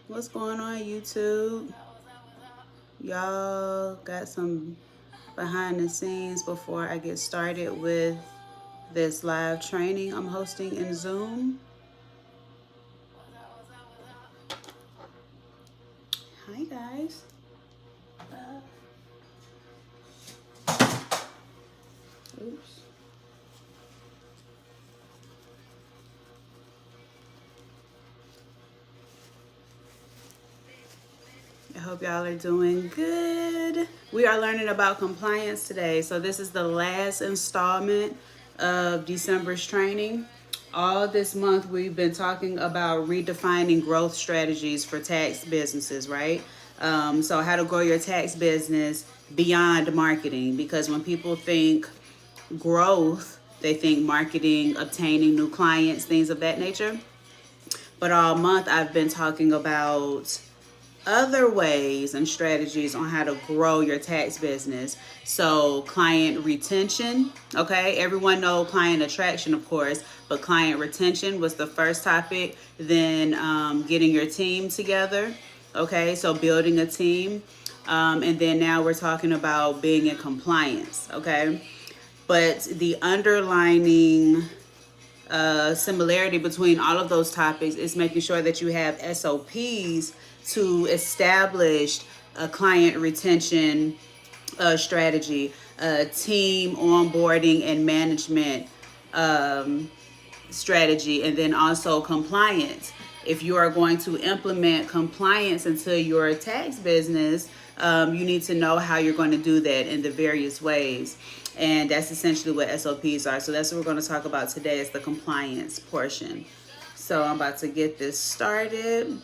What's going on, YouTube? Y'all got some behind the scenes before I get started with this live training I'm hosting in Zoom. Hi, guys. Oops. I hope y'all are doing good. We are learning about compliance today. So this is the last installment of December's training. All this month, we've been talking about redefining growth strategies for tax businesses, right? So how to grow your tax business beyond marketing, because when people think growth, they think marketing, obtaining new clients, things of that nature. But all month, I've been talking about other ways and strategies on how to grow your tax business. So client retention, okay? Everyone know client attraction, of course, but client retention was the first topic. Then getting your team together, okay? So building a team. And then now we're talking about being in compliance, okay? But the underlining similarity between all of those topics is making sure that you have SOPs to establish a client retention strategy, team onboarding and management strategy, and then also compliance. If you are going to implement compliance into your tax business, you need to know how you're going to do that in the various ways. And that's essentially what SOPs are. So that's what we're going to talk about today, is the compliance portion. So I'm about to get this started.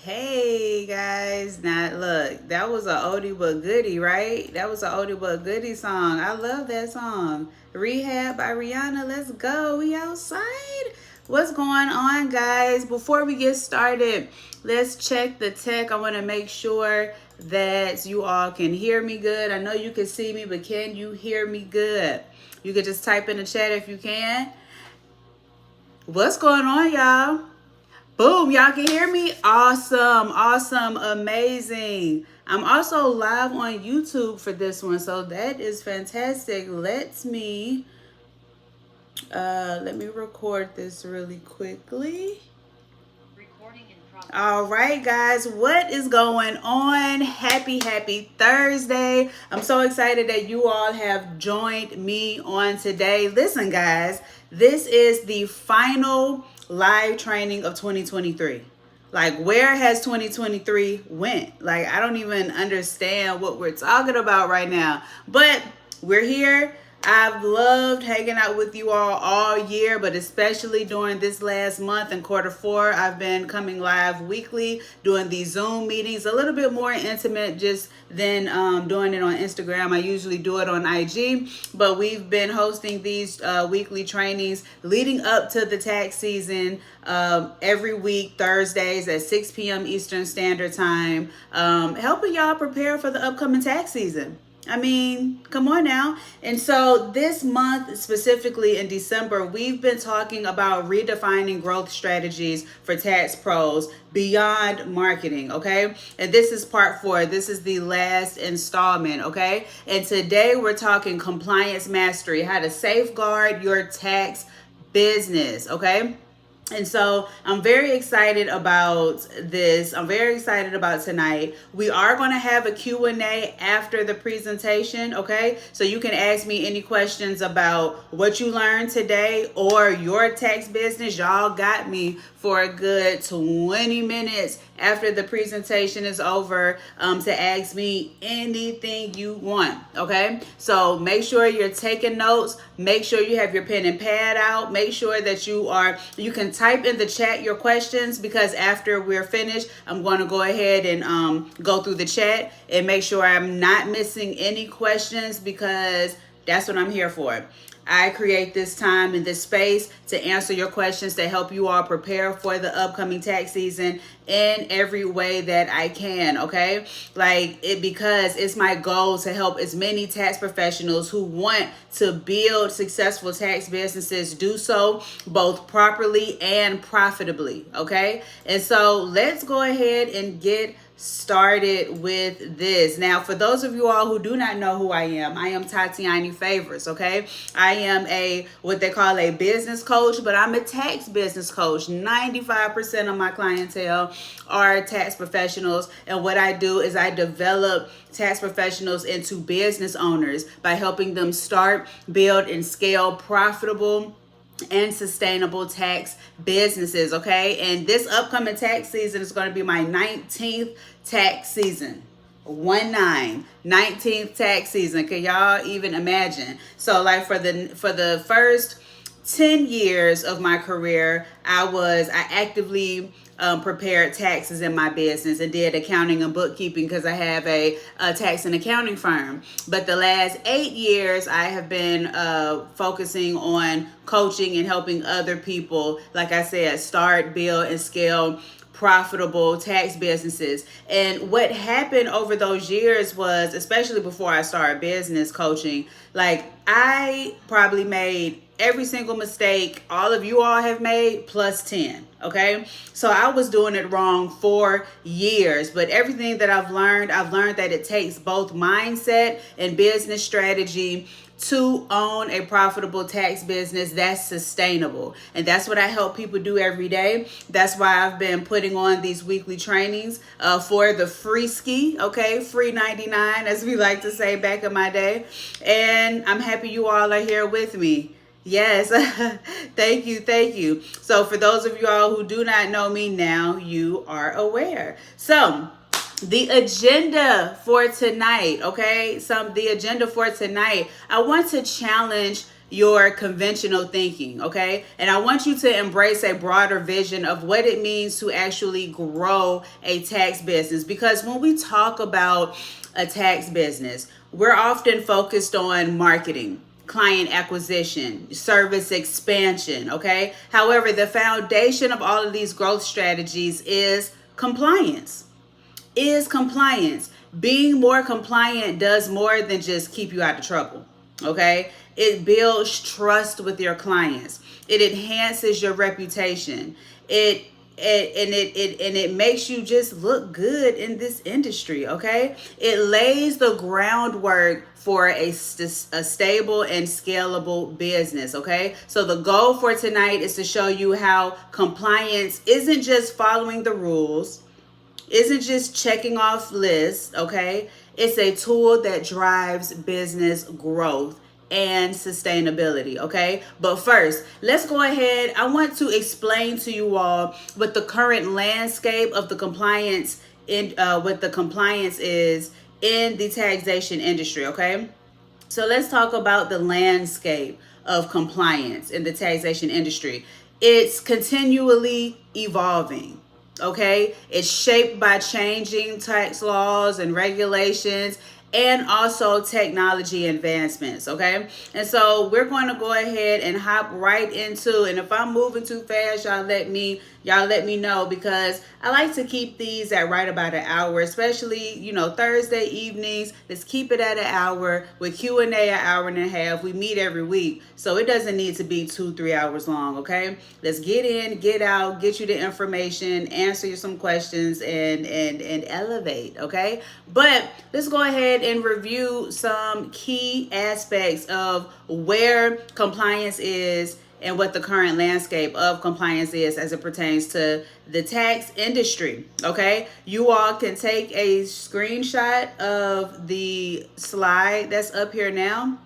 Hey guys, now look, that was a oldie but goodie, right? That was a oldie but goodie song. I love that song. Rehab by Rihanna. Let's go. We outside. What's going on, guys? Before we get started, let's check the tech. I want to make sure that you all can hear me good. I know you can see me, but can you hear me good? You can just type in the chat if you can. What's going on, y'all? Boom, y'all can hear me? Awesome, awesome, amazing. I'm also live on YouTube for this one, so that is fantastic. Let me record this really quickly. All right, guys, what is going on? Happy Thursday. I'm so excited that you all have joined me on today. Listen, guys, this is the final live training of 2023. Like, where has 2023 went? Like, I don't even understand what we're talking about right now, but we're here. I've loved hanging out with you all year, but especially during this last month in Q4, I've been coming live weekly, doing these Zoom meetings, a little bit more intimate just than doing it on Instagram. I usually do it on IG, but we've been hosting these weekly trainings leading up to the tax season every week, Thursdays at 6 p.m. Eastern Standard Time, helping y'all prepare for the upcoming tax season. I mean, come on now. And so this month, specifically in December, we've been talking about redefining growth strategies for tax pros beyond marketing, okay? And this is part 4. This is the last installment, okay? And today we're talking compliance mastery, how to safeguard your tax business, okay? And so I'm very excited about this. I'm very excited about tonight. We are going to have a Q&A after the presentation, okay? So you can ask me any questions about what you learned today or your tax business. Y'all got me for a good 20 minutes after the presentation is over to ask me anything you want, okay? So make sure you're taking notes. Make sure you have your pen and pad out. Make sure that you can type in the chat your questions, because after we're finished, I'm going to go ahead and go through the chat and make sure I'm not missing any questions, because that's what I'm here for. I create this time and this space to answer your questions, to help you all prepare for the upcoming tax season in every way that I can, okay? Because it's my goal to help as many tax professionals who want to build successful tax businesses do so both properly and profitably, okay? And so let's go ahead and get started with this. Now, for those of you all who do not know who I am Tatiani Favors, okay? I am what they call a business coach, but I'm a tax business coach. 95% of my clientele are tax professionals, and what I do is I develop tax professionals into business owners by helping them start, build, and scale profitable and sustainable tax businesses, okay? And this upcoming tax season is going to be my 19th tax season. 19th tax season. Can y'all even imagine? So like for the first 10 years of my career, I actively prepared taxes in my business and did accounting and bookkeeping, because I have a tax and accounting firm. But the last 8 years, I have been focusing on coaching and helping other people, like I said, start, build, and scale profitable tax businesses. And what happened over those years was, especially before I started business coaching, like I probably made every single mistake all of you all have made plus 10, okay? So I was doing it wrong for years, but everything that I've learned that it takes both mindset and business strategy to own a profitable tax business that's sustainable. And that's what I help people do every day. That's why I've been putting on these weekly trainings for the free ski, okay? Free 99, as we like to say back in my day. And I'm happy you all are here with me. Yes, thank you. So for those of you all who do not know me, now you are aware. So the agenda for tonight, okay? The agenda for tonight, I want to challenge your conventional thinking, okay? And I want you to embrace a broader vision of what it means to actually grow a tax business. Because when we talk about a tax business, we're often focused on marketing, client acquisition, service expansion, okay? However, the foundation of all of these growth strategies is compliance. Being more compliant does more than just keep you out of trouble, okay? It builds trust with your clients. It enhances your reputation. It makes you just look good in this industry, okay? It lays the groundwork for a stable and scalable business, okay? So the goal for tonight is to show you how compliance isn't just following the rules, isn't just checking off lists, okay? It's a tool that drives business growth and sustainability, okay? But first, let's go ahead. I want to explain to you all what the current landscape of the compliance is in the taxation industry, okay? So let's talk about the landscape of compliance in the taxation industry. It's continually evolving. Okay, it's shaped by changing tax laws and regulations, and also technology advancements, okay? And so we're going to go ahead and hop right into, and if I'm moving too fast, y'all let me know, because I like to keep these at right about an hour, especially, Thursday evenings. Let's keep it at an hour with Q&A an hour and a half. We meet every week, so it doesn't need to be 2-3 hours long, okay? Let's get in, get out, get you the information, answer you some questions, and elevate, okay? But let's go ahead and review some key aspects of where compliance is and what the current landscape of compliance is as it pertains to the tax industry. Okay, you all can take a screenshot of the slide that's up here now.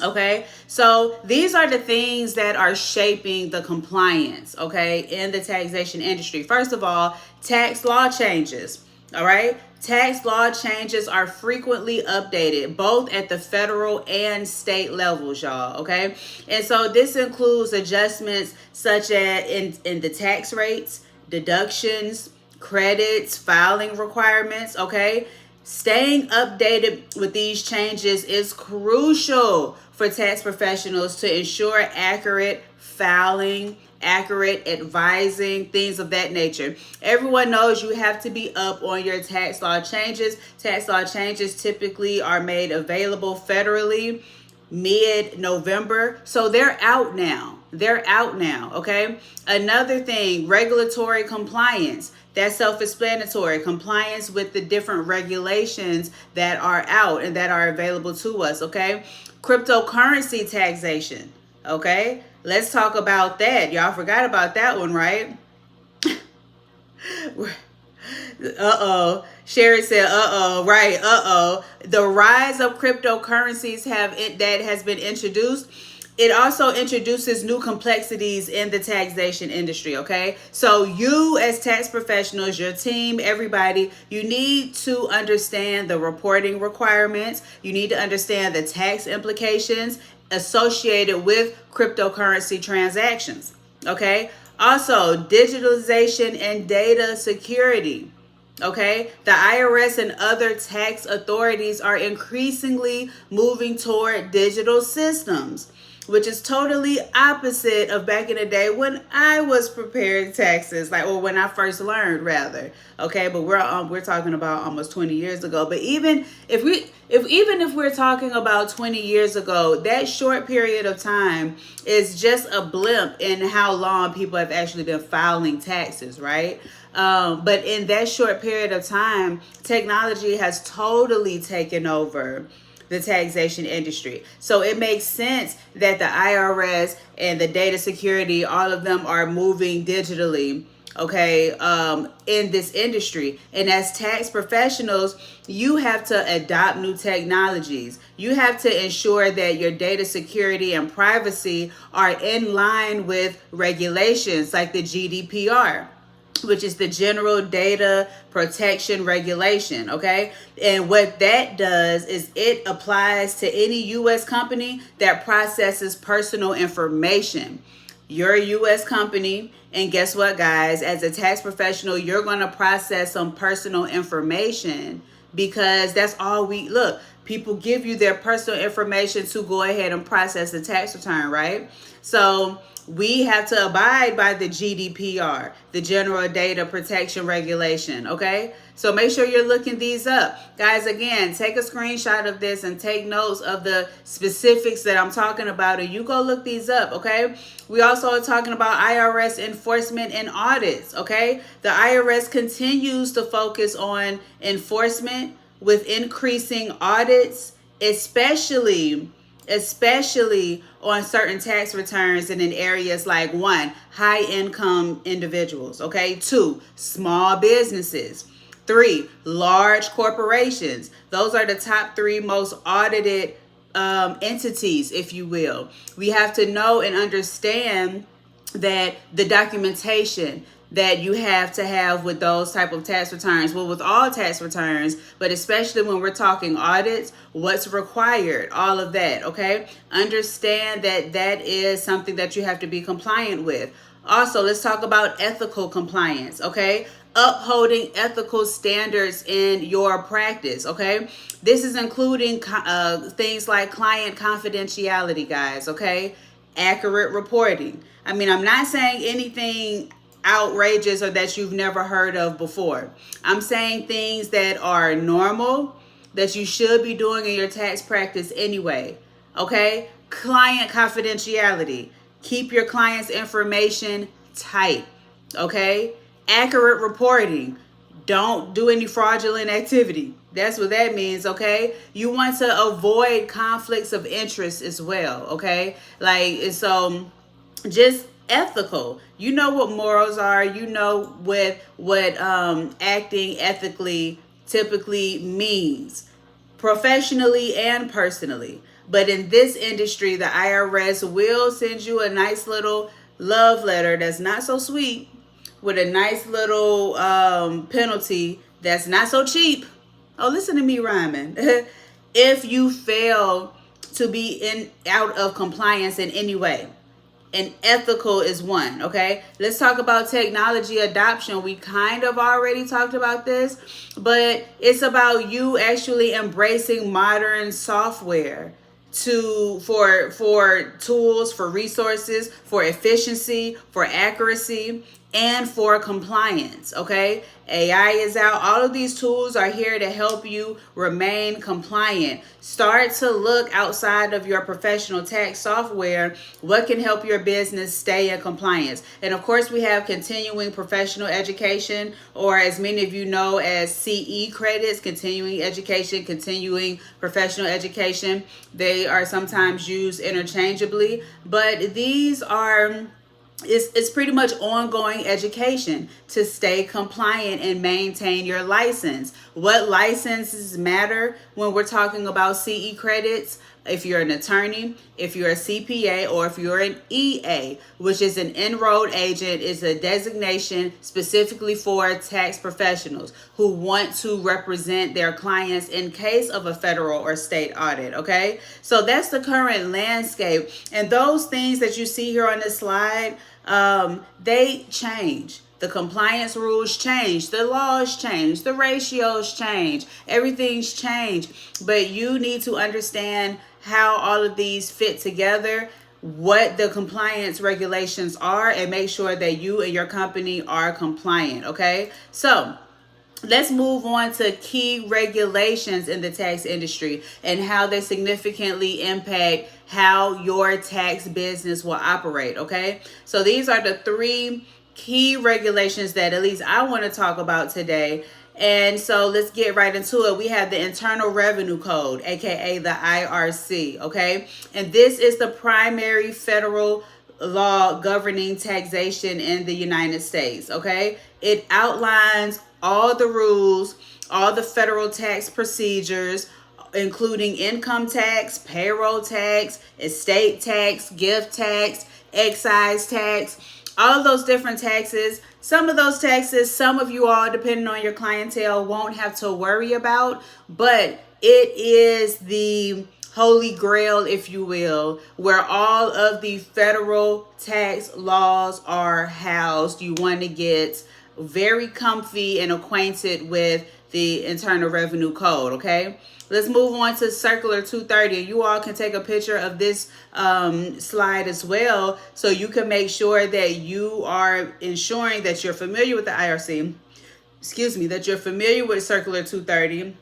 Okay, so these are the things that are shaping the compliance, okay, in the taxation industry. First of all, tax law changes. All right, tax law changes are frequently updated both at the federal and state levels, y'all. Okay, and so this includes adjustments such as in the tax rates, deductions, credits, filing requirements. Okay, staying updated with these changes is crucial for tax professionals to ensure accurate filing, accurate advising, things of that nature. Everyone knows you have to be up on your tax law changes. Tax law changes typically are made available federally mid-November. So they're out now. They're out now, okay? Another thing, regulatory compliance. That's self-explanatory. Compliance with the different regulations that are out and that are available to us, okay? Cryptocurrency taxation, okay? Let's talk about that. Y'all forgot about that one, right? Uh-oh. Sherry said, uh-oh, right, uh-oh. The rise of cryptocurrencies that has been introduced. It also introduces new complexities in the taxation industry, okay? So you as tax professionals, your team, everybody, you need to understand the reporting requirements. You need to understand the tax implications associated with cryptocurrency transactions, okay? Also, digitalization and data security. Okay, the IRS and other tax authorities are increasingly moving toward digital systems, which is totally opposite of back in the day when I was preparing taxes, or when I first learned, rather. Okay, but we're talking about almost 20 years ago. But even if we're talking about 20 years ago, that short period of time is just a blimp in how long people have actually been filing taxes, right? But in that short period of time, technology has totally taken over the taxation industry. So it makes sense that the IRS and the data security, all of them are moving digitally, okay, in this industry. And as tax professionals, you have to adopt new technologies. You have to ensure that your data security and privacy are in line with regulations like the GDPR, which is the General Data Protection Regulation, okay? And what that does is it applies to any U.S. company that processes personal information. You're a U.S. company, and guess what, guys? As a tax professional, you're going to process some personal information because that's all look, people give you their personal information to go ahead and process the tax return, right? So we have to abide by the GDPR, the General Data Protection Regulation, okay? So make sure you're looking these up. Guys, again, take a screenshot of this and take notes of the specifics that I'm talking about, and you go look these up, okay? We also are talking about IRS enforcement and audits, okay? The IRS continues to focus on enforcement with increasing audits, especially on certain tax returns and in areas like 1, high income individuals, okay? 2, small businesses. 3, large corporations. Those are the top 3 most audited entities, if you will. We have to know and understand that the documentation that you have to have with those type of tax returns, well, with all tax returns, but especially when we're talking audits, what's required, all of that, okay? Understand that that is something that you have to be compliant with. Also, let's talk about ethical compliance, okay? Upholding ethical standards in your practice, okay? This is including things like client confidentiality, guys, okay? Accurate reporting. I mean, I'm not saying anything outrageous or that you've never heard of before. I'm saying things that are normal, that you should be doing in your tax practice anyway, okay? Client confidentiality. Keep your client's information tight, okay? Accurate reporting. Don't do any fraudulent activity. That's what that means, okay? You want to avoid conflicts of interest as well, okay? just ethical. You know what morals are. You know what acting ethically typically means, professionally and personally. But in this industry, the IRS will send you a nice little love letter that's not so sweet, with a nice little penalty that's not so cheap. Oh, listen to me rhyming. If you fail to be in out of compliance in any way, and ethical is one. Okay, let's talk about technology adoption. We kind of already talked about this, but it's about you actually embracing modern software for tools, for resources, for efficiency, for accuracy, and for compliance. Okay, AI is out. All of these tools are here to help you remain compliant. Start to look outside of your professional tax software. What can help your business stay in compliance? And of course, we have continuing professional education, or as many of you know as CE credits, continuing education, continuing professional education. They are sometimes used interchangeably, but these are it's pretty much ongoing education to stay compliant and maintain your license. What licenses matter when we're talking about CE credits? If you're an attorney, if you're a CPA, or if you're an EA, which is an enrolled agent, is a designation specifically for tax professionals who want to represent their clients in case of a federal or state audit. Okay, so that's the current landscape, and those things that you see here on this slide, they change. The compliance rules change, the laws change, the ratios change, everything's changed. But you need to understand how all of these fit together, what the compliance regulations are, and make sure that you and your company are compliant. Okay, so let's move on to key regulations in the tax industry and how they significantly impact how your tax business will operate. Okay, so these are the three key regulations that at least I want to talk about today. And so let's get right into it. We have the Internal Revenue Code, aka the IRC. Okay, and this is the primary federal law governing taxation in the United States. Okay, it outlines all the rules, all the federal tax procedures, including income tax, payroll tax, estate tax, gift tax, excise tax, all of those different taxes. Some of those taxes, some of you all, depending on your clientele, won't have to worry about, but it is the holy grail, if you will, where all of the federal tax laws are housed. You want to get very comfy and acquainted with the Internal Revenue Code. Okay, let's move on to Circular 230. You all can take a picture of this slide as well, so you can make sure that you are ensuring that you're familiar with the IRC. That you're familiar with Circular 230,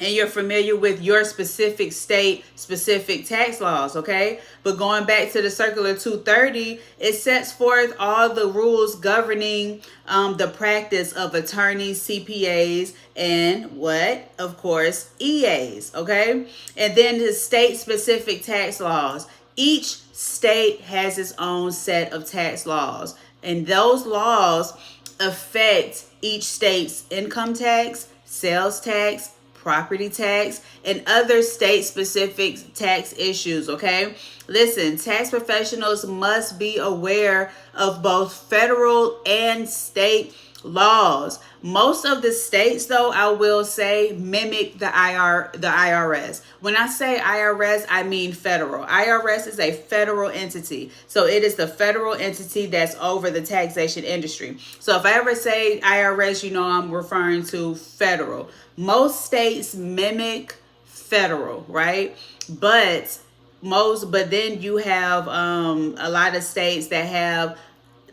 and you're familiar with your specific state, specific tax laws. Okay, but going back to the Circular 230, it sets forth all the rules governing the practice of attorneys, CPAs, and what? Of course, EAs. Okay, and then the state specific tax laws. Each state has its own set of tax laws, and those laws affect each state's income tax, sales tax, property tax, and other state-specific tax issues. Okay, listen, tax professionals must be aware of both federal and state laws. Most of the states, though, I will say, mimic the IRS. When I say IRS, I mean federal. IRS is a federal entity, so it is the federal entity that's over the taxation industry. So if I ever say IRS, you know I'm referring to federal. Most states mimic federal, right? But then you have a lot of states that have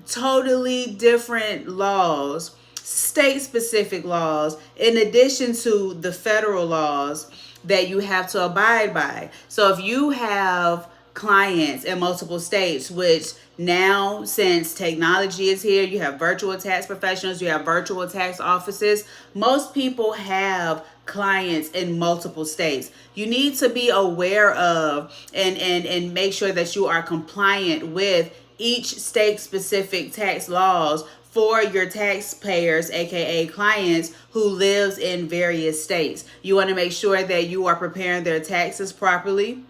totally different laws, state-specific laws, in addition to the federal laws that you have to abide by. So if you have clients in multiple states, which now, since technology is here, you have virtual tax professionals, you have virtual tax offices. Most people have clients in multiple states. You need to be aware of and make sure that you are compliant with each state specific tax laws for your taxpayers, aka clients, who lives in various states. You want to make sure that you are preparing their taxes properly,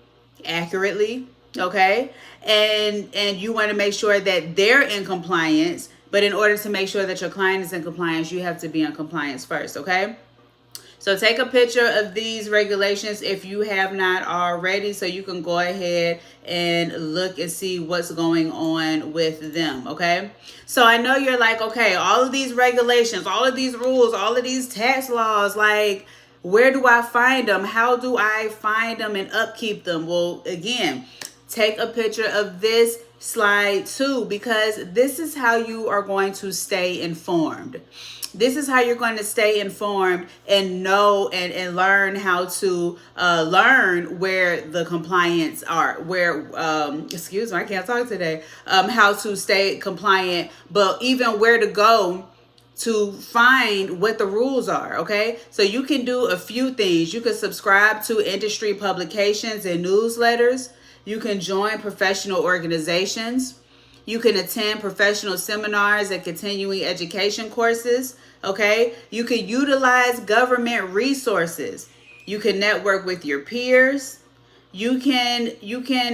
accurately, okay? And you want to make sure that they're in compliance, but in order to make sure that your client is in compliance, you have to be in compliance first, okay? So take a picture of these regulations if you have not already, so you can go ahead and look and see what's going on with them, okay? So I know you're like, okay, all of these regulations, all of these rules, all of these tax laws, like, where do I find them? How do I find them and upkeep them? Well, again, take a picture of this slide too, because this is how you are going to stay informed. This is how you're going to stay informed and know and learn how to learn where the compliance are, where, excuse me, I can't talk today, how to stay compliant, but even where to go to find what the rules are, okay? So you can do a few things. You can subscribe to industry publications and newsletters. You can join professional organizations. You can attend professional seminars and continuing education courses, okay? You can utilize government resources. You can network with your peers. You can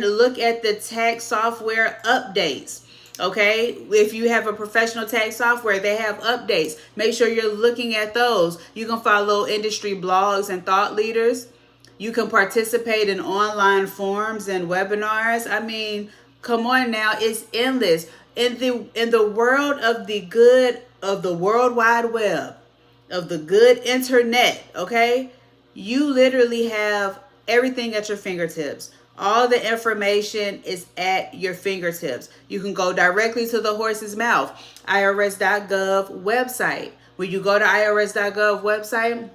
look at the tax software updates. Okay, if you have a professional tax software, they have updates. Make sure you're looking at those. You can follow industry blogs and thought leaders. You can participate in online forums and webinars. I mean, come on now, it's endless. In the world of the World Wide Web, of the good internet, okay? You literally have everything at your fingertips. All the information is at your fingertips. You can go directly to the horse's mouth, irs.gov website. When you go to irs.gov website,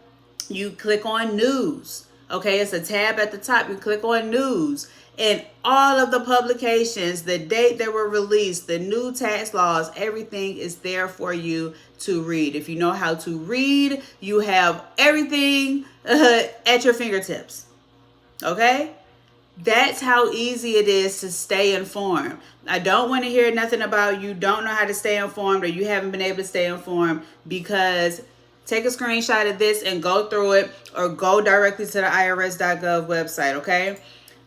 you click on news. Okay, it's a tab at the top. You click on news, and all of the publications, the date they were released, the new tax laws, everything is there for you to read. If you know how to read, you have everything at your fingertips. Okay? That's how easy it is to stay informed. I don't want to hear nothing about you don't know how to stay informed or you haven't been able to stay informed, because take a screenshot of this and go through it, or go directly to the irs.gov website, okay?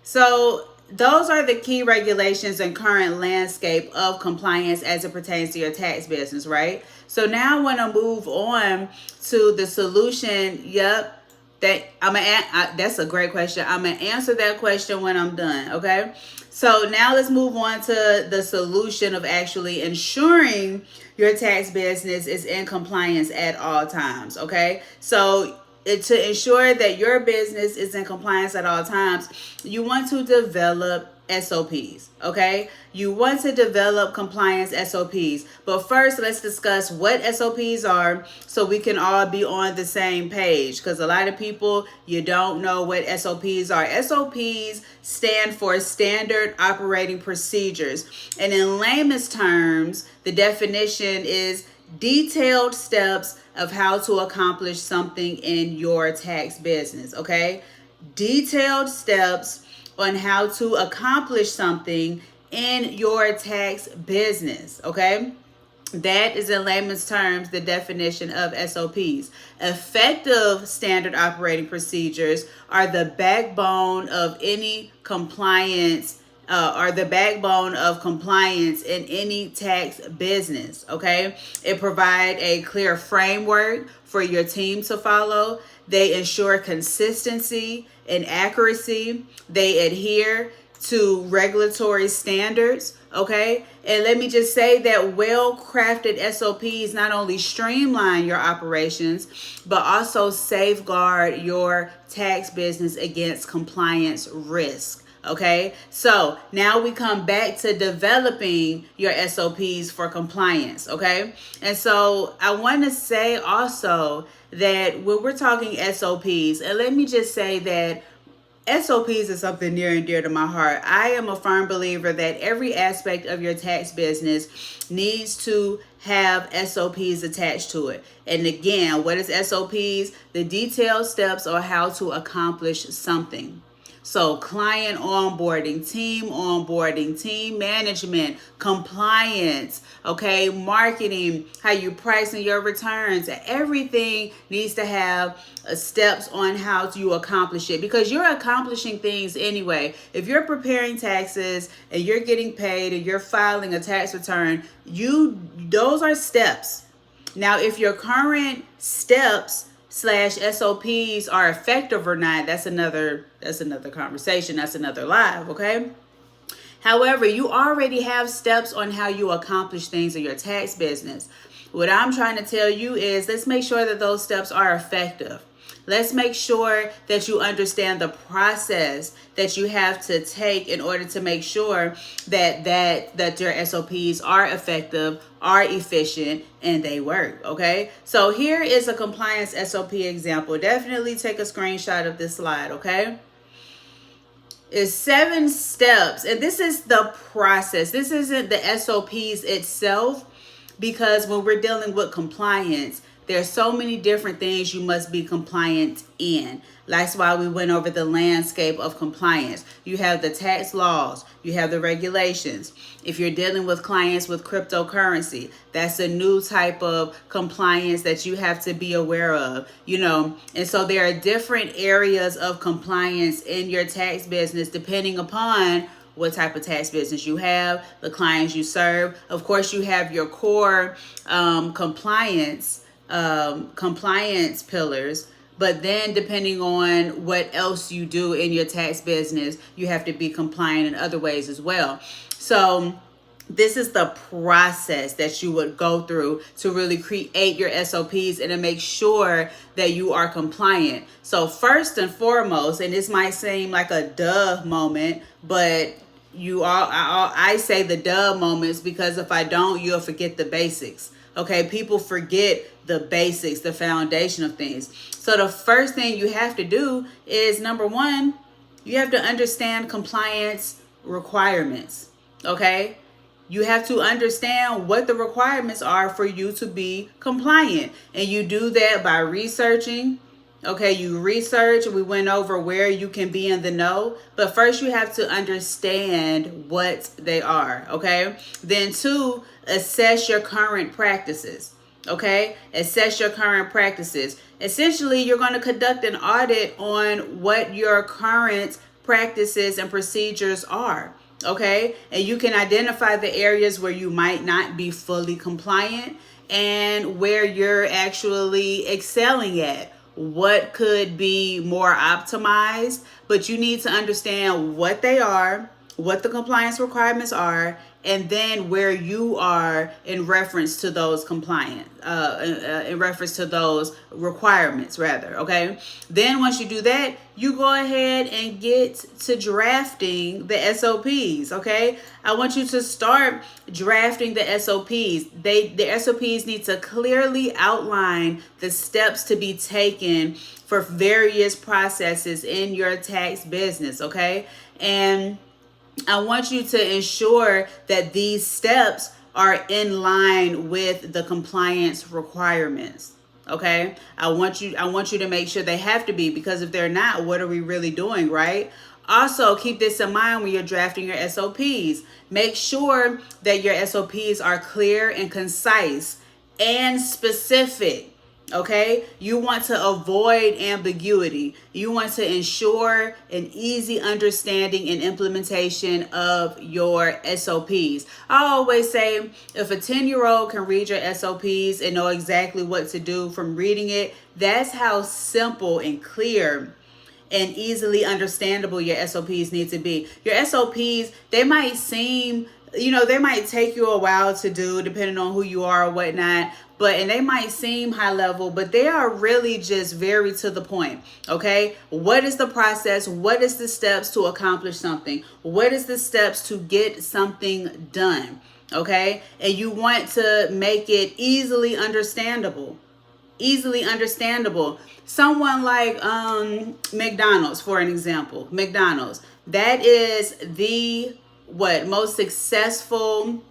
So those are the key regulations and current landscape of compliance as it pertains to your tax business, right? So now I want to move on to the solution. Yep. That's a great question. I'm going to answer that question when I'm done, okay? So now let's move on to the solution of actually ensuring your tax business is in compliance at all times, okay? So to ensure that your business is in compliance at all times, you want to develop SOPs, okay? You want to develop compliance SOPs. But first, let's discuss what SOPs are so we can all be on the same page, because a lot of people, you don't know what SOPs are. SOPs stand for Standard Operating Procedures. And in layman's terms, the definition is detailed steps of how to accomplish something in your tax business, okay? Detailed steps on how to accomplish something in your tax business, okay? That is, in layman's terms, the definition of SOPs. Effective standard operating procedures are the backbone of any compliance, are the backbone of compliance in any tax business, okay? It provides a clear framework for your team to follow. They ensure consistency and accuracy. They adhere to regulatory standards, okay? And let me just say that well-crafted SOPs not only streamline your operations, but also safeguard your tax business against compliance risk, okay? So now we come back to developing your SOPs for compliance, okay? And so I want to say also that when we're talking SOPs, and let me just say that SOPs is something near and dear to my heart. I am a firm believer that every aspect of your tax business needs to have SOPs attached to it. And again, what is SOPs? The detailed steps on how to accomplish something. So client onboarding, team management, compliance, okay, marketing, how you pricing your returns, everything needs to have steps on how you accomplish it, because you're accomplishing things anyway. If you're preparing taxes and you're getting paid and you're filing a tax return, those are steps. Now, if your current steps slash SOPs are effective or not, that's another conversation. That's another live, okay? However, you already have steps on how you accomplish things in your tax business. What I'm trying to tell you is, let's make sure that those steps are effective. Let's make sure that you understand the process that you have to take in order to make sure that your SOPs are effective, are efficient, and they work, okay? So here is a compliance SOP example. Definitely take a screenshot of this slide, okay? It's 7 steps, and this is the process. This isn't the SOPs itself, because when we're dealing with compliance, there's so many different things you must be compliant in. That's why we went over the landscape of compliance. You have the tax laws, you have the regulations. If you're dealing with clients with cryptocurrency, that's a new type of compliance that you have to be aware of, And so there are different areas of compliance in your tax business depending upon what type of tax business you have, the clients you serve. Of course, you have your core compliance pillars, but then depending on what else you do in your tax business, you have to be compliant in other ways as well. So this is the process that you would go through to really create your SOPs and to make sure that you are compliant. So first and foremost, and this might seem like a duh moment, but I say the duh moments because if I don't, you'll forget the basics. Okay, people forget the basics, the foundation of things. So the first thing you have to do is, number one, you have to understand compliance requirements. Okay, you have to understand what the requirements are for you to be compliant. And you do that by researching. Okay, you research. We went over where you can be in the know. But first you have to understand what they are. Okay, then 2, assess your current practices. Okay, assess your current practices. Essentially, you're going to conduct an audit on what your current practices and procedures are. Okay, and you can identify the areas where you might not be fully compliant and where you're actually excelling at. What could be more optimized, but you need to understand what they are, what the compliance requirements are, and then where you are in reference to those in reference to those requirements, rather. Okay. Then once you do that, you go ahead and get to drafting the SOPs. Okay. I want you to start drafting the SOPs. The SOPs need to clearly outline the steps to be taken for various processes in your tax business. Okay. And I want you to ensure that these steps are in line with the compliance requirements. Okay? I want you to make sure they have to be, because if they're not, what are we really doing, right? Also, keep this in mind when you're drafting your SOPs. Make sure that your SOPs are clear and concise and specific. Okay, you want to avoid ambiguity. You want to ensure an easy understanding and implementation of your SOPs. I always say, if a 10-year-old can read your SOPs and know exactly what to do from reading it, that's how simple and clear and easily understandable your SOPs need to be. Your SOPs, they might seem, they might take you a while to do depending on who you are or whatnot. And they might seem high level, but they are really just very to the point. Okay. What is the process? What is the steps to accomplish something? What is the steps to get something done? Okay. And you want to make it easily understandable. Someone like McDonald's, for an example. McDonald's, that is the most successful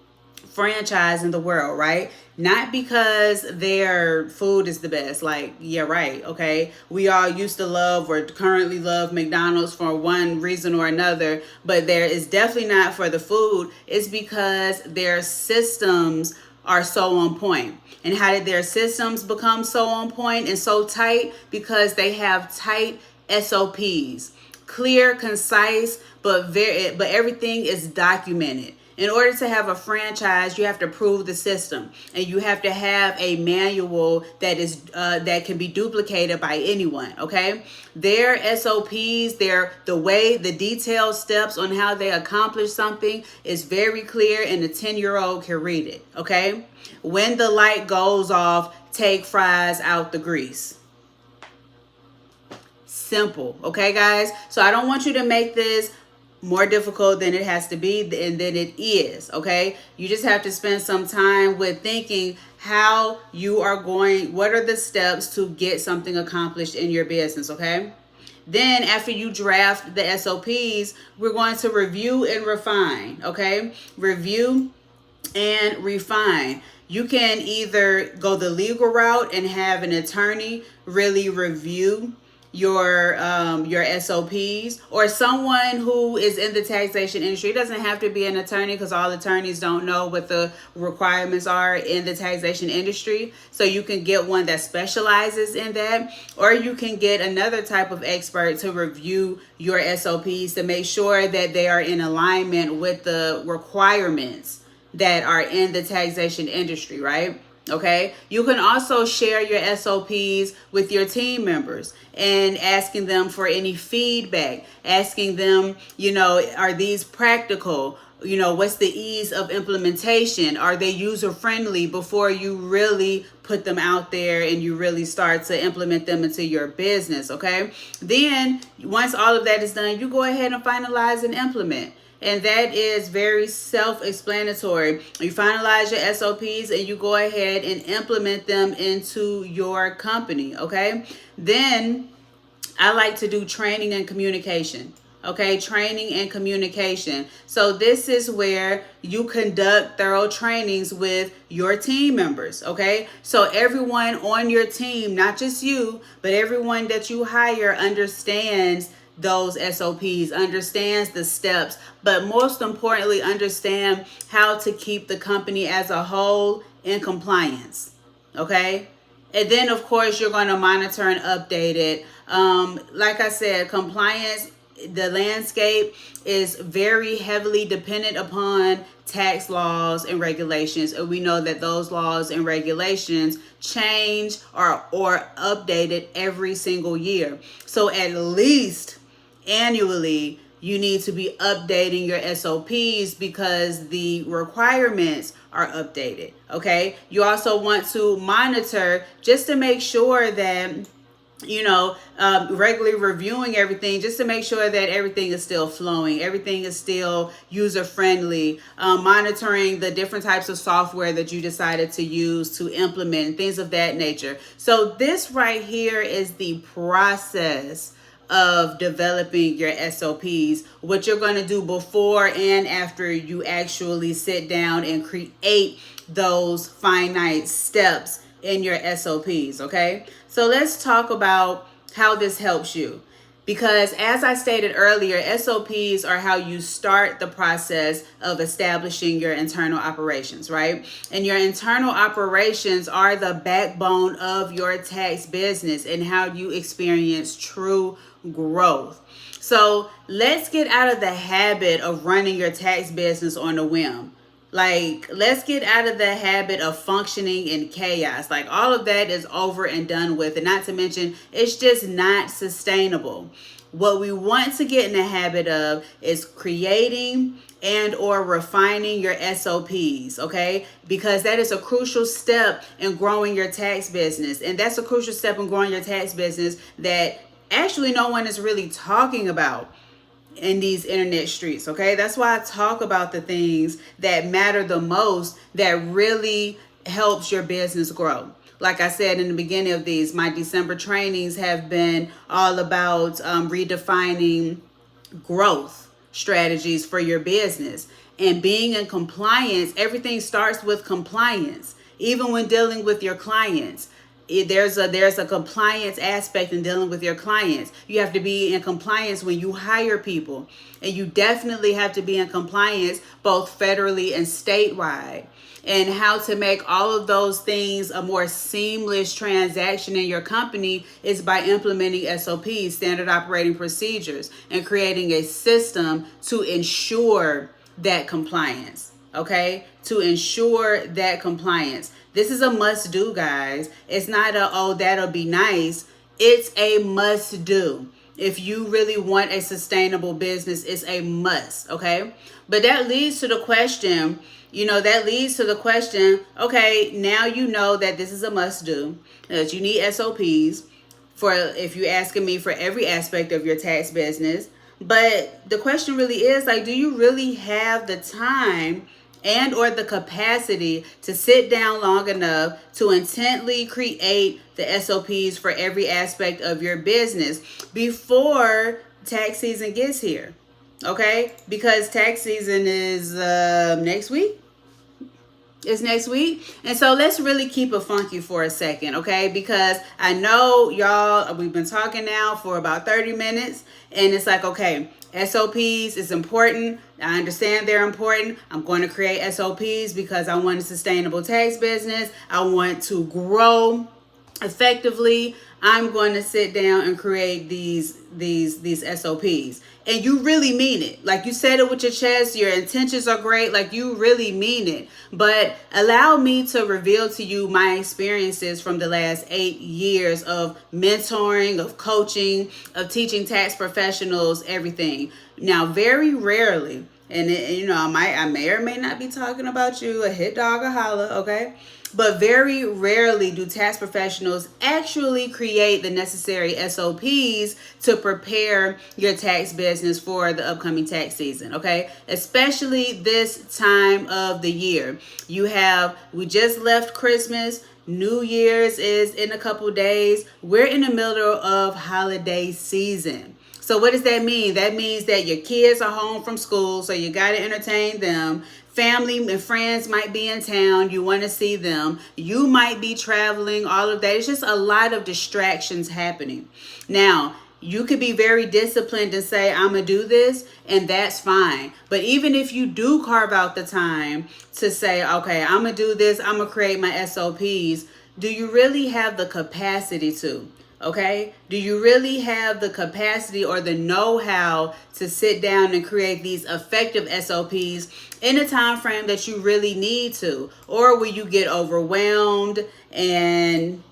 franchise in the world, right? Not because their food is the best. Like, yeah, right, okay. We all used to love or currently love McDonald's for one reason or another, but there is definitely not for the food. It's because their systems are so on point. And how did their systems become so on point and so tight? Because they have tight SOPs. Clear, concise, but everything is documented. In order to have a franchise, you have to prove the system, and you have to have a manual that can be duplicated by anyone. Okay, their SOPs, the detailed steps on how they accomplish something is very clear, and a 10-year-old can read it. Okay, when the light goes off, take fries out the grease. Simple. Okay, guys. So I don't want you to make this more difficult than it has to be and than it is. Okay, you just have to spend some time with thinking how you are going, what are the steps to get something accomplished in your business. Okay, then after you draft the SOPs, we're going to review and refine. Okay, review and refine. You can either go the legal route and have an attorney really review your SOPs, or someone who is in the taxation industry. It doesn't have to be an attorney, because all attorneys don't know what the requirements are in the taxation industry. So you can get one that specializes in that, or you can get another type of expert to review your SOPs to make sure that they are in alignment with the requirements that are in the taxation industry, right? Okay, you can also share your SOPs with your team members and asking them for any feedback, asking them, are these practical? What's the ease of implementation? Are they user friendly before you really put them out there and you really start to implement them into your business? Okay, then once all of that is done, you go ahead and finalize and implement. And that is very self-explanatory. You finalize your SOPs and you go ahead and implement them into your company, okay? Then I like to do training and communication. Okay, training and communication. So this is where you conduct thorough trainings with your team members. Okay, so everyone on your team, not just you, but everyone that you hire understands those SOPs, understands the steps, but most importantly, understand how to keep the company as a whole in compliance. Okay, and then of course you're going to monitor and update it. Like I said, compliance, the landscape is very heavily dependent upon tax laws and regulations, and we know that those laws and regulations change or updated every single year. So at least annually, you need to be updating your SOPs because the requirements are updated. Okay, you also want to monitor just to make sure that regularly reviewing everything just to make sure that everything is still flowing, everything is still user friendly, monitoring the different types of software that you decided to use to implement and things of that nature. So this right here is the process of developing your SOPs, what you're going to do before and after you actually sit down and create those finite steps in your SOPs. Okay, so let's talk about how this helps you, because as I stated earlier, SOPs are how you start the process of establishing your internal operations, right? And your internal operations are the backbone of your tax business and how you experience true growth. So let's get out of the habit of running your tax business on a whim. Like, let's get out of the habit of functioning in chaos. Like, all of that is over and done with. And not to mention, it's just not sustainable. What we want to get in the habit of is creating and or refining your SOPs, okay? Because that is a crucial step in growing your tax business. And that's a crucial step in growing your tax business that actually no one is really talking about in these internet streets. Okay, that's why I talk about the things that matter the most, that really helps your business grow. Like I said in the beginning of these, my December trainings have been all about redefining growth strategies for your business and being in compliance. Everything starts with compliance. Even when dealing with your clients, there's a compliance aspect in dealing with your clients. You have to be in compliance when you hire people, and you definitely have to be in compliance both federally and statewide. And how to make all of those things a more seamless transaction in your company is by implementing SOPs, standard operating procedures, and creating a system to ensure that compliance. Okay, to ensure that compliance. This is a must do, guys. It's not a, oh, that'll be nice. It's a must do. If you really want a sustainable business, it's a must. Okay, but that leads to the question, okay, now you know that this is a must do, that you need SOPs for, if you're asking me, for every aspect of your tax business. But the question really is, like, do you really have the time and or the capacity to sit down long enough to intently create the SOPs for every aspect of your business before tax season gets here? Okay, because tax season is next week. It's next week. And so let's really keep it funky for a second, okay? Because I know y'all, we've been talking now for about 30 minutes, and it's like, okay, SOPs is important. I understand they're important. I'm going to create SOPs because I want a sustainable tax business. I want to grow effectively. I'm going to sit down and create these SOPs. And you really mean it. Like, you said it with your chest. Your intentions are great. Like, you really mean it. But allow me to reveal to you my experiences from the last 8 years of mentoring, of coaching, of teaching tax professionals, everything. Now, very rarely, and I may or may not be talking about you, a hit dog, a holla, okay? But very rarely do tax professionals actually create the necessary SOPs to prepare your tax business for the upcoming tax season, okay? Especially this time of the year. We just left Christmas. New Year's is in a couple days. We're in the middle of holiday season. So what does that mean? That means that your kids are home from school, so you got to entertain them. Family and friends might be in town. You want to see them. You might be traveling, all of that. It's just a lot of distractions happening. Now, you could be very disciplined and say, I'm going to do this, and that's fine. But even if you do carve out the time to say, okay, I'm going to do this, I'm going to create my SOPs, do you really have the capacity to? Okay, do you really have the capacity or the know-how to sit down and create these effective SOPs in a time frame that you really need to? Or will you get overwhelmed and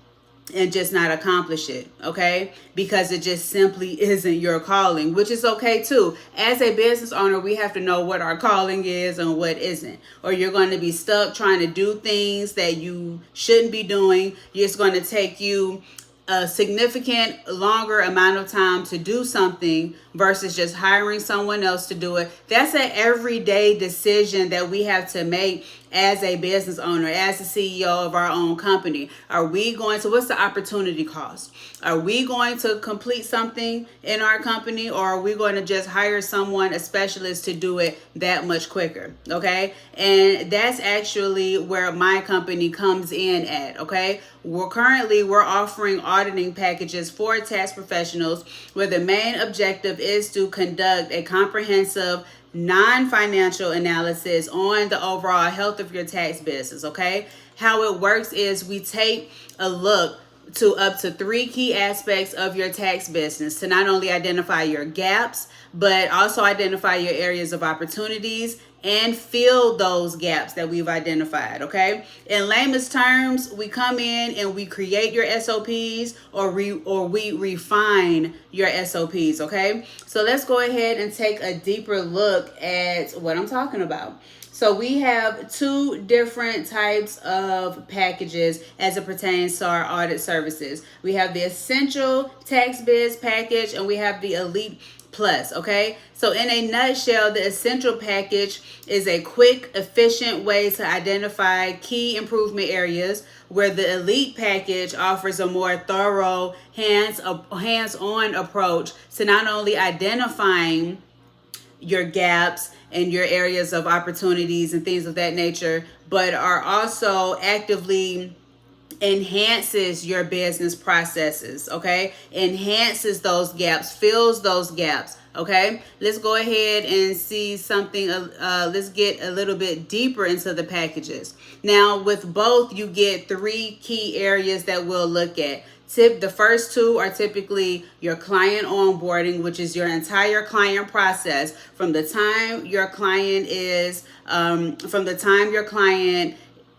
just not accomplish it, okay? Because it just simply isn't your calling, which is okay too. As a business owner, we have to know what our calling is and what isn't. Or you're going to be stuck trying to do things that you shouldn't be doing. It's going to take you a significant longer amount of time to do something versus just hiring someone else to do it. That's an everyday decision that we have to make as a business owner, as the CEO of our own company. What's the opportunity cost? Are we going to complete something in our company, or are we going to just hire someone, a specialist, to do it that much quicker? Okay. And that's actually where my company comes in at. Okay. We're offering auditing packages for tax professionals where the main objective is to conduct a comprehensive non-financial analysis on the overall health of your tax business, okay? How it works is we take a look to up to 3 key aspects of your tax business to not only identify your gaps, but also identify your areas of opportunities and fill those gaps that we've identified, okay? In layman's terms, we come in and we create your SOPs or we refine your SOPs, okay? So let's go ahead and take a deeper look at what I'm talking about. So we have 2 different types of packages as it pertains to our audit services. We have the Essential Tax Biz package and we have the Elite Plus, okay? So in a nutshell, the Essential package is a quick, efficient way to identify key improvement areas, where the Elite package offers a more thorough, hands-on approach to not only identifying your gaps and your areas of opportunities and things of that nature, but are also actively enhances your business processes, okay? Enhances those gaps, fills those gaps, okay? Let's go ahead and see something. Let's get a little bit deeper into the packages. Now, with both, you get 3 key areas that we'll look at. The first 2 are typically your client onboarding, which is your entire client process from the time your client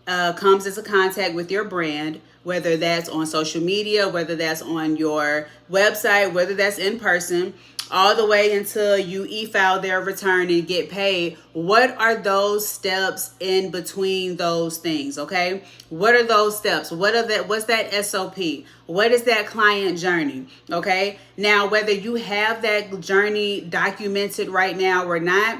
comes into contact with your brand, whether that's on social media, whether that's on your website, whether that's in person, all the way until you e-file their return and get paid. What are those steps in between those things? Okay, what are those steps? What's that SOP? What is that client journey? Okay, now whether you have that journey documented right now or not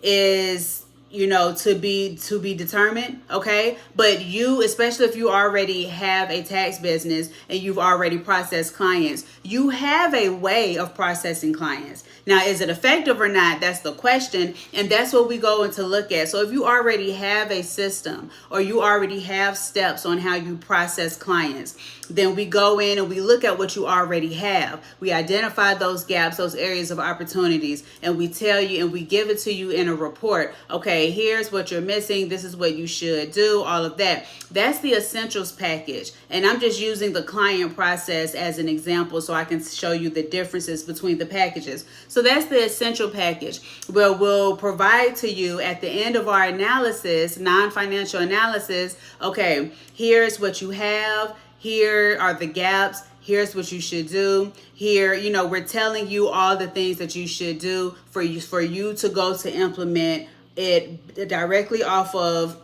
is to be determined, okay? But you, especially if you already have a tax business and you've already processed clients, you have a way of processing clients. Now, is it effective or not? That's the question, and that's what we go into look at. So if you already have a system or you already have steps on how you process clients, then we go in and we look at what you already have. We identify those gaps, those areas of opportunities, and we tell you and we give it to you in a report. Okay, here's what you're missing. This is what you should do, all of that. That's the essentials package. And I'm just using the client process as an example so I can show you the differences between the packages. So that's the essential package where we'll provide to you at the end of our analysis, non-financial analysis, okay, here's what you have. Here are the gaps. Here's what you should do. Here, we're telling you all the things that you should do for you to go to implement it directly off of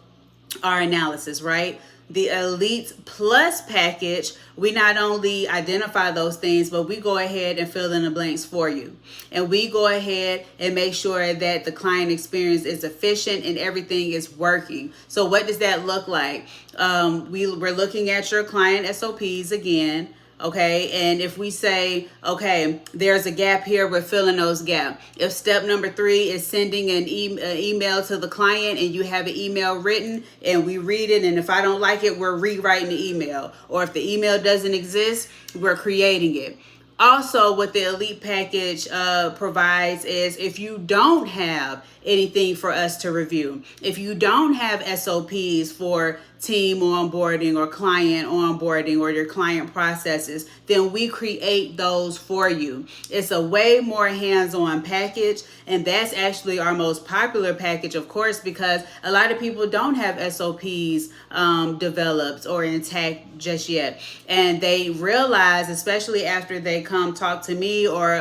our analysis, right? The Elite Plus package, we not only identify those things, but we go ahead and fill in the blanks for you. And we go ahead and make sure that the client experience is efficient and everything is working. So what does that look like? We're looking at your client SOPs again. Okay, and if we say, okay, there's a gap here, we're filling those gaps. If step number 3 is sending an email to the client and you have an email written and we read it, and if I don't like it, we're rewriting the email. Or if the email doesn't exist, we're creating it. Also, what the Elite package provides is if you don't have anything for us to review, if you don't have SOPs for team onboarding or client onboarding or your client processes, then we create those for you. It's a way more hands-on package, and that's actually our most popular package, of course, because a lot of people don't have SOPs developed or intact just yet, and they realize, especially after they come talk to me or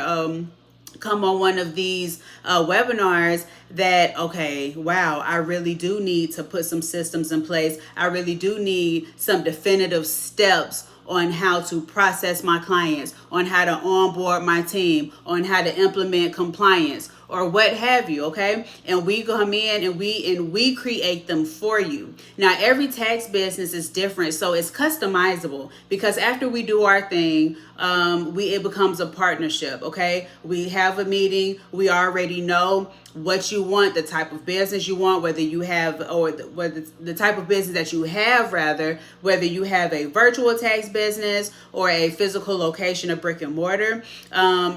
come on one of these webinars, that, okay, wow, I really do need to put some systems in place. I really do need some definitive steps on how to process my clients, on how to onboard my team, on how to implement compliance, or what have you, okay? And we come in and we create them for you. Now, every tax business is different, so it's customizable, because after we do our thing, it becomes a partnership, okay? We have a meeting, we already know what you want, the type of business you want, whether you have, or whether the type of business that you have, rather, whether you have a virtual tax business or a physical location of brick and mortar.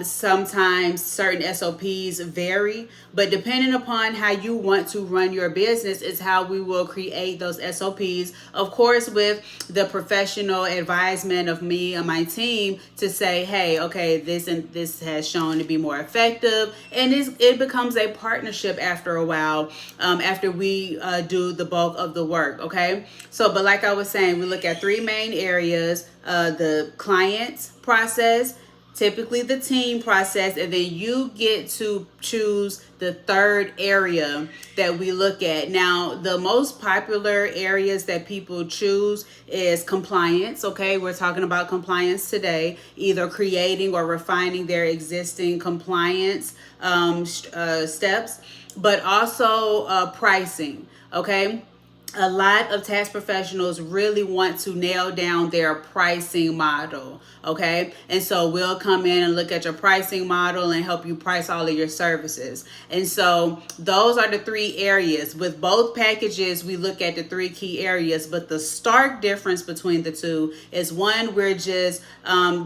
Sometimes certain SOPs vary, but depending upon how you want to run your business is how we will create those SOPs, of course, with the professional advisement of me and my team to say, hey, okay, this and this has shown to be more effective, and it becomes a partnership after a while, after we do the bulk of the work, okay? So, but like I was saying, we look at 3 main areas: the client process, typically the team process, and then you get to choose the 3rd area that we look at. Now, the most popular areas that people choose is compliance, okay? We're talking about compliance today, either creating or refining their existing compliance steps, but also pricing, okay? a lot of tax professionals really want to nail down their pricing model, okay? And so we'll come in and look at your pricing model and help you price all of your services. And so those are the three areas. With both packages, we look at the three key areas, but the stark difference between the two is, one, we're just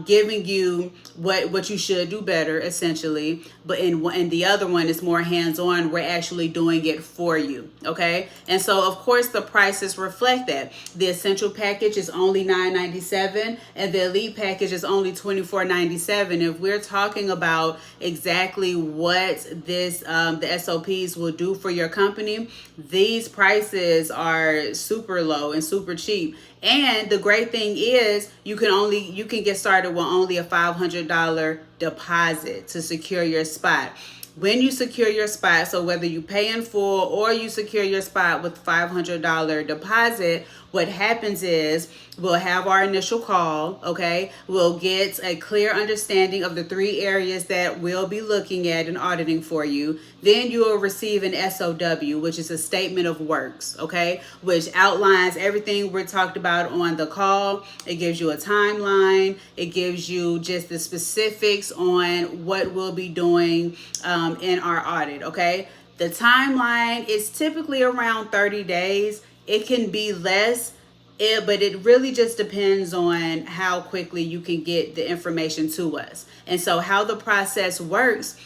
giving you what you should do better, essentially. But in the other one, it's more hands-on. We're actually doing it for you, okay? And so, of course, the prices reflect that. The essential package is only $9.97, and the elite package is only $24.97. If we're talking about exactly what this the SOPs will do for your company, these prices are super low and super cheap. And the great thing is you can get started with only a $500 deposit to secure your spot. When you secure your spot, so whether you pay in full or you secure your spot with $500 deposit, what happens is we'll have our initial call, okay? We'll get a clear understanding of the three areas that we'll be looking at and auditing for you. Then you will receive an SOW, which is a statement of works, okay? Which outlines everything we're talked about on the call. It gives you a timeline. It gives you just the specifics on what we'll be doing in our audit, okay? The timeline is typically around 30 days. It can be less, but it really just depends on how quickly you can get the information to us. And so how the process works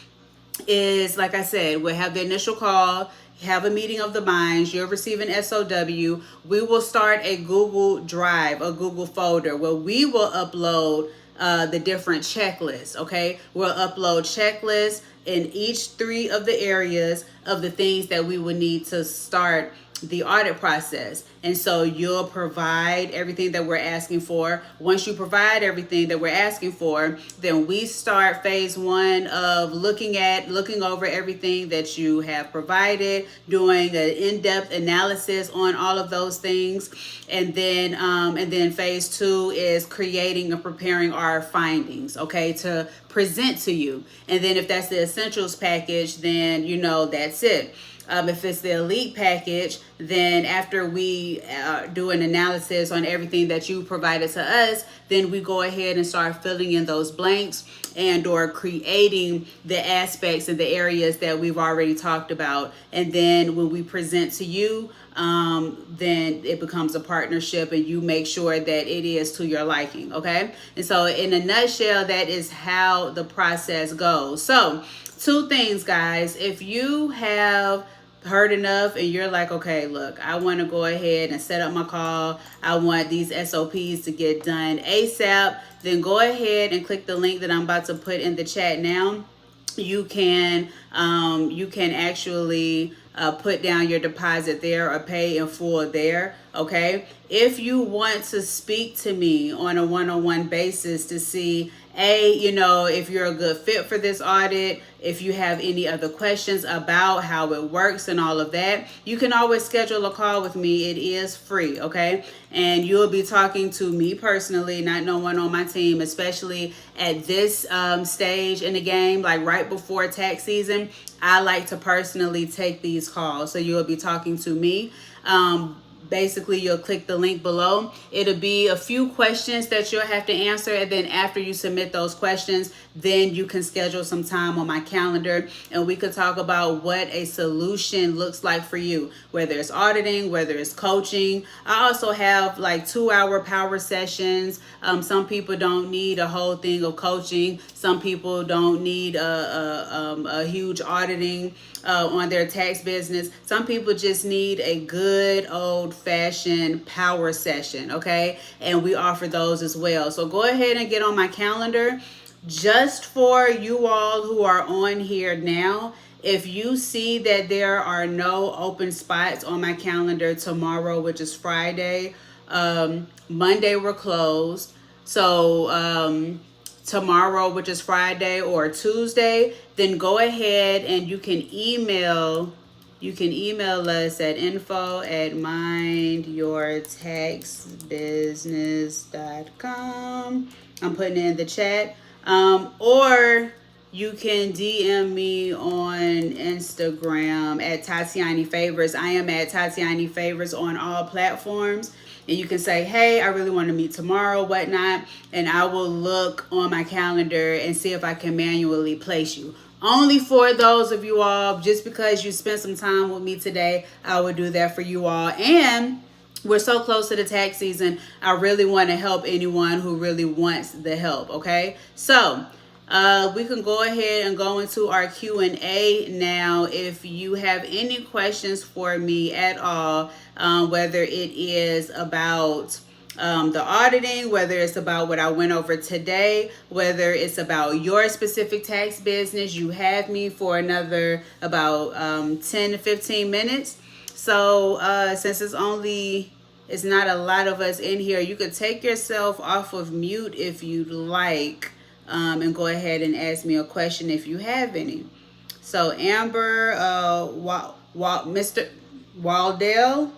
is, like I said, we'll have the initial call, have a meeting of the minds, you'll receive an SOW. We will start a Google Drive, a Google folder, where we will upload the different checklists, okay? We'll upload checklists in each three of the areas of the things that we would need to start the audit process. And so you'll provide everything that we're asking for. Once you provide everything that we're asking for, then we start phase one of looking over everything that you have provided, doing an in-depth analysis on all of those things. And then phase two is creating and preparing our findings, okay, to present to you. And then if that's the essentials package, then that's it. If it's the elite package, then after we do an analysis on everything that you provided to us, then we go ahead and start filling in those blanks and or creating the aspects and the areas that we've already talked about. And then when we present to you, then it becomes a partnership and you make sure that it is to your liking, okay? And so in a nutshell, that is how the process goes. So 2 things, guys. If you have heard enough and you're like, okay, look, I want to go ahead and set up my call, I want these SOPs to get done ASAP, then go ahead and click the link that I'm about to put in the chat now. You can actually put down your deposit there or pay in full there, okay? If you want to speak to me on a one-on-one basis to see, if you're a good fit for this audit, if you have any other questions about how it works and all of that, you can always schedule a call with me. It is free, okay? And you'll be talking to me personally, not no one on my team, especially at this stage in the game, like right before tax season. I like to personally take these calls. So you'll be talking to me. Basically, you'll click the link below. It'll be a few questions that you'll have to answer. And then after you submit those questions, then you can schedule some time on my calendar and we could talk about what a solution looks like for you, whether it's auditing, whether it's coaching. I also have like 2-hour power sessions. Some people don't need a whole thing of coaching. Some people don't need a huge auditing on their tax business. Some people just need a good old-fashioned power session, okay? And we offer those as well. So go ahead and get on my calendar. Just for you all who are on here now, if you see that there are no open spots on my calendar tomorrow, which is Friday, Monday we're closed. So tomorrow, which is Friday, or Tuesday, then go ahead and you can email us at info@mindyourtaxbusiness.com. I'm putting it in the chat. Or you can DM me on Instagram at Tatiani Favors. I am at Tatiani Favors on all platforms. And you can say, hey, I really want to meet tomorrow, whatnot. And I will look on my calendar and see if I can manually place you. Only for those of you all, just because you spent some time with me today, I will do that for you all. And we're so close to the tax season. I really want to help anyone who really wants the help, okay? So we can go ahead and go into our Q&A now. If you have any questions for me at all, whether it is about the auditing, whether it's about what I went over today, whether it's about your specific tax business, you have me for another about 10 to 15 minutes. So since it's not a lot of us in here, you could take yourself off of mute if you'd like, and go ahead and ask me a question if you have any. So Amber, Mr. Waldell,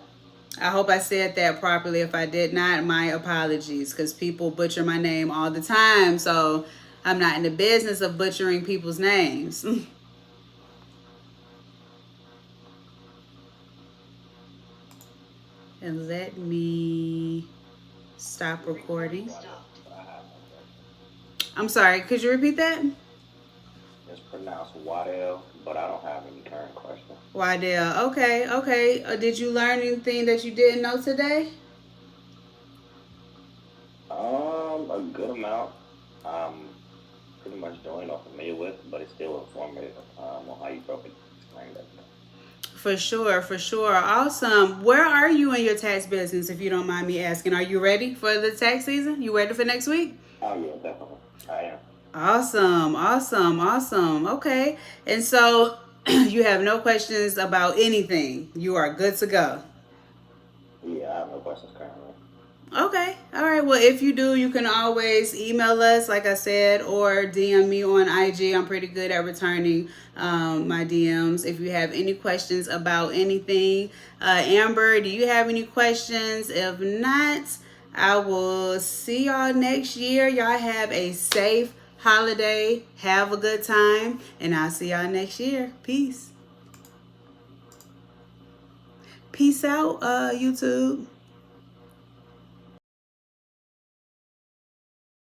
I hope I said that properly. If I did not, my apologies, because people butcher my name all the time. So I'm not in the business of butchering people's names. And let me stop recording. I'm sorry, could you repeat that? It's pronounced Waddell, but I don't have any current questions. Waddell, okay. Did you learn anything that you didn't know today? A good amount. Pretty much doing or familiar with, but it's still informative on how you broke it, explained that. For sure. Awesome. Where are you in your tax business, if you don't mind me asking? Are you ready for the tax season? You ready for next week? Oh, yeah, definitely. I am. Awesome. Okay. And so you have no questions about anything. You are good to go. Yeah, I have no questions currently. Okay. All right. Well, if you do, you can always email us, like I said, or DM me on IG. I'm pretty good at returning my DMs. If you have any questions about anything. Amber, do you have any questions? If not, I will see y'all next year. Y'all have a safe holiday. Have a good time. And I'll see y'all next year. Peace. Peace out, YouTube.